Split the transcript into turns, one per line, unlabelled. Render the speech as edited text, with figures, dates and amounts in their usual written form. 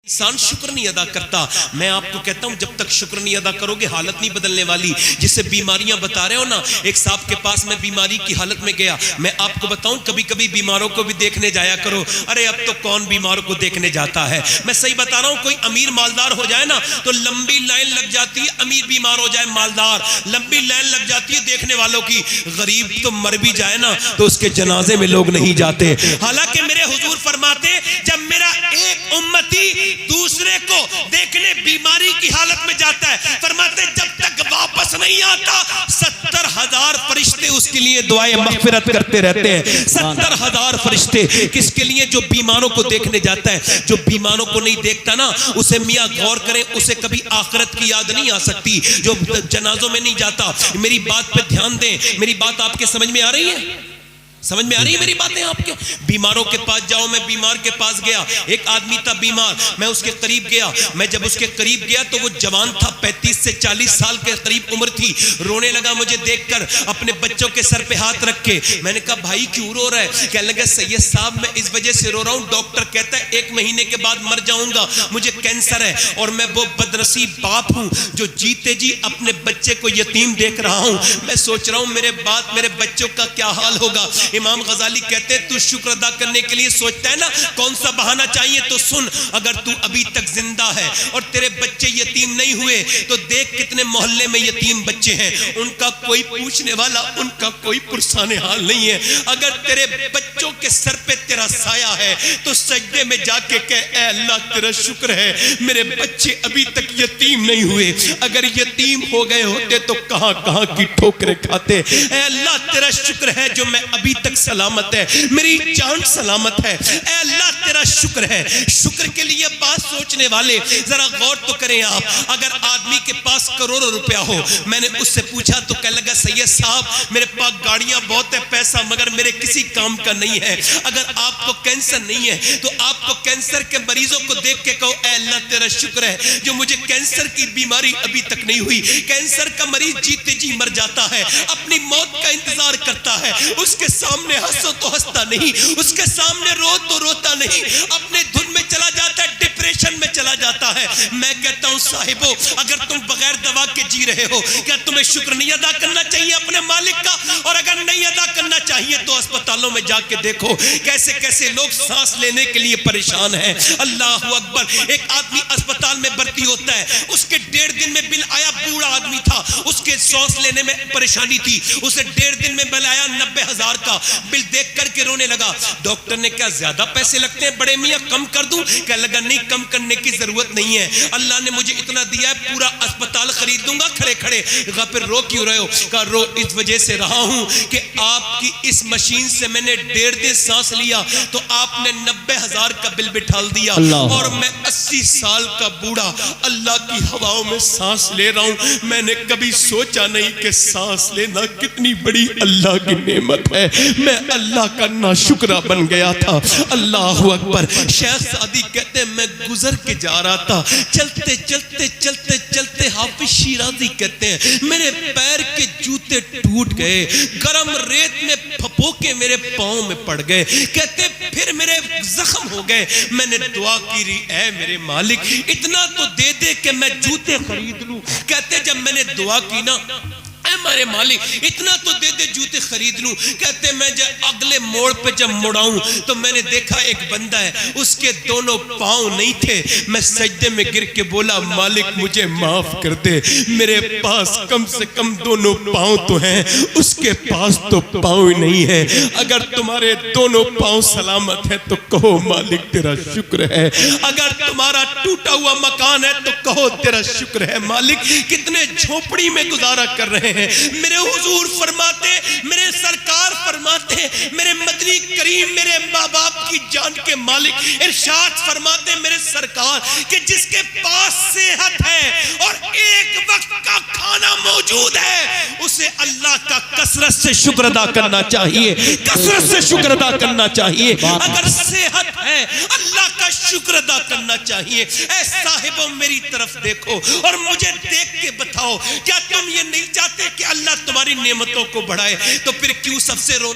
انسان شکر نہیں ادا کرتا. میں آپ کو کہتا ہوں جب تک شکر نہیں ادا کرو گے حالت نہیں بدلنے والی. جسے بیماریاں بتا رہے ہو نا, ایک صاحب کے پاس میں بیماری کی حالت میں گیا. میں آپ کو بتاؤں کبھی کبھی بیماروں کو بھی دیکھنے جایا کرو. ارے اب تو کون بیماروں کو دیکھنے جاتا ہے. میں صحیح بتا رہا ہوں, کوئی امیر مالدار ہو جائے نا تو لمبی لائن لگ جاتی ہے. امیر بیمار ہو جائے مالدار, لمبی لائن لگ جاتی ہے دیکھنے والوں کی. غریب تو مر بھی جائے نا تو اس کے جنازے میں لوگ نہیں جاتے. حالانکہ میرے حضور فرماتے جب میرا ایک امتی دوسرے کو دیکھنے بیماری کی حالت میں جاتا ہے, فرماتے جب تک واپس نہیں آتا 70,000 فرشتے اس کے لیے دعائیں مغفرت کرتے رہتے ہیں. 70,000 فرشتے کس کے لیے؟ جو بیماروں کو دیکھنے جاتا ہے. جو بیماروں کو نہیں دیکھتا نا اسے میاں غور کریں, اسے کبھی آخرت کی یاد نہیں آ سکتی. جو جنازوں میں نہیں جاتا, میری بات پہ دھیان دیں. میری بات آپ کے سمجھ میں آ رہی ہے؟ سمجھ میں آ رہی ہے میری باتیں آپ کے؟ بیماروں کے پاس جاؤ. میں بیمار کے پاس گیا, ایک آدمی تھا بیمار, میں اس کے قریب گیا. میں جب اس کے قریب گیا تو وہ جوان تھا, 35 سے 40 سال کے قریب عمر تھی. رونے لگا مجھے دیکھ کر, اپنے بچوں کے سر پہ ہاتھ رکھ کے. میں نے کہا بھائی کیوں رو رہا ہے؟ کہنے لگا سید صاحب میں اس وجہ سے رو رہا ہوں, ڈاکٹر کہتا ہے 1 مہینے کے بعد مر جاؤں گا, مجھے کینسر ہے, اور میں وہ بدنصیب باپ ہوں جو جیتے جی اپنے بچے کو یتیم دیکھ رہا ہوں. میں سوچ رہا ہوں میرے بعد میرے بچوں کا کیا حال ہوگا. امام غزالی کہتے ہیں تو شکر ادا کرنے کے لیے سوچتا ہے نا کون سا بہانہ چاہیے, تو سن اگر تو ابھی تک زندہ ہے اور تیرے بچے یتیم نہیں ہوئے تو دیکھ کتنے محلے میں یتیم بچے ہیں, ان کا کوئی پوچھنے والا, ان کا کوئی پرسان حال نہیں ہے. اگر تیرے بچوں کے سر پہ تیرا سایہ ہے تو سجدے میں جا کے کہہ اے اللہ تیرا شکر ہے میرے بچے ابھی تک یتیم نہیں ہوئے. اگر یتیم ہو گئے ہوتے تو کہاں کہاں کی ٹھوکریں کھاتے. اے اللہ تیرا شکر ہے جو میں ابھی تک سلامت ہے, میری جان سلامت ہے. اے اللہ تیرا شکر ہے. شکر کے لیے بات سوچنے والے ذرا غور تو کریں آپ. اگر آدمی کے پاس کروڑوں روپیہ ہو, میں نے اس سے پوچھا تو کہنے لگا سید صاحب میرے پاس گاڑیاں بہت ہے, پیسہ مگر میرے کسی کام کا نہیں ہے. اگر آپ کو کینسر نہیں ہے تو آپ کو کینسر کے مریضوں کو دیکھ کے کہو اے اللہ تیرا شکر ہے جو مجھے کینسر کی بیماری ابھی تک نہیں ہوئی. کینسر کا مریض جیتے جی مر جاتا ہے, اپنی موت کا انتظار کرتا ہے. اس کے سامنے ہنسو تو ہنستا نہیں, اس کے سامنے رو تو روتا نہیں, اپنے دھن میں چلا جاتا ہے, ڈپریشن میں چلا جاتا ہے. میں کہتا ہوں صاحبو اگر تم بغیر دوا کے جی رہے ہو, کیا تمہیں شکر نہیں ادا کرنا چاہیے اپنے مالک کا؟ اور اگر نہیں ادا کرنا چاہیے تو اسپتالوں میں جا کے دیکھو کیسے کیسے لوگ سانس لینے کے لیے پریشان ہیں. اللہ اکبر. ایک آدمی اسپتال میں بھرتی ہوتا ہے, اس کے 1.5 دن میں بل آیا, بوڑھا آدمی تھا, اس کے سانس لینے میں پریشانی تھی, اسے 1.5 دن میں بل آیا 90,000 کا. بل دیکھ کر کے رونے لگا. ڈاکٹر نے کہا زیادہ پیسے لگتے ہیں بڑے میاں, کم کر دوں؟ کہنے لگا نہیں کم کرنے کی ضرورت نہیں ہے, اللہ نے مجھے اتنا دیا ہے پورا اسپتال خرید دوں گا. کھڑے کھڑے کہا پھر رو کیوں رہے ہو؟ کہا رو اس وجہ سے رہا ہوں کہ آپ کی اس مشین سے میں نے 1.5 دن سانس لیا تو آپ نے 90,000 کا بل بٹھال دیا, اور میں 80 سال کا بوڑھا اللہ کی ہواؤں میں سانس لے رہا ہوں. میں نے کبھی سوچا نہیں کہ سانس لینا کتنی بڑی اللہ کی نعمت ہے. میں اللہ کا ناشکرہ بن گیا تھا. اللہ اکبر. شیخ سعدی کہتے ہیں میں گزر کے جا رہا تھا, چلتے چلتے چلتے چلتے, حافظ شیرازی کہتے ہیں میرے پیر کے جوتے ٹوٹ گئے, گرم ریت میں پھپوکے میرے پاؤں میں پڑ گئے. کہتے پھر میرے زخم ہو گئے, میں نے دعا کی ری اے میرے مالک اتنا تو دے دے کہ میں جوتے خرید لوں. کہتے جب میں نے دعا کی نا اے میرے مالک اتنا تو دے دے جوتے خرید لوں. کہتے میں جب اگلے موڑ پہ جب مڑاؤں تو میں نے دیکھا ایک بندہ ہے, اس کے دونوں پاؤں نہیں تھے. میں سجدے میں گر کے بولا مالک مجھے معاف کر دے, میرے پاس کم سے کم دونوں پاؤں تو ہیں, اس کے پاس تو پاؤں ہی نہیں ہے. اگر تمہارے دونوں پاؤں سلامت ہے تو کہو مالک تیرا شکر ہے. اگر تمہارا ٹوٹا ہوا مکان ہے تو کہو تیرا شکر ہے مالک. کتنے جھوپڑی میں گزارا کر رہے ہیں. میرے حضور فرماتے, میرے سرکار فرماتے, میرے مدنی کریم میرے ماں باپ کی جان کے مالک ارشاد فرماتے میرے سرکار کہ جس کے پاس صحت ہے اور ایک وقت کا کھانا موجود ہے اسے اللہ کا کثرت سے شکر ادا کرنا چاہیے, کثرت سے شکر ادا کرنا چاہیے. اگر صحت ہے اللہ کا شکر ادا کرنا چاہیے. اے صاحبوں میری طرف دیکھو اور مجھے دیکھ کے بتاؤ, کیا تم یہ نہیں چاہتے کہ اللہ تمہاری نعمتوں کو بڑھائے؟ تو پھر کیوں سب سے رونا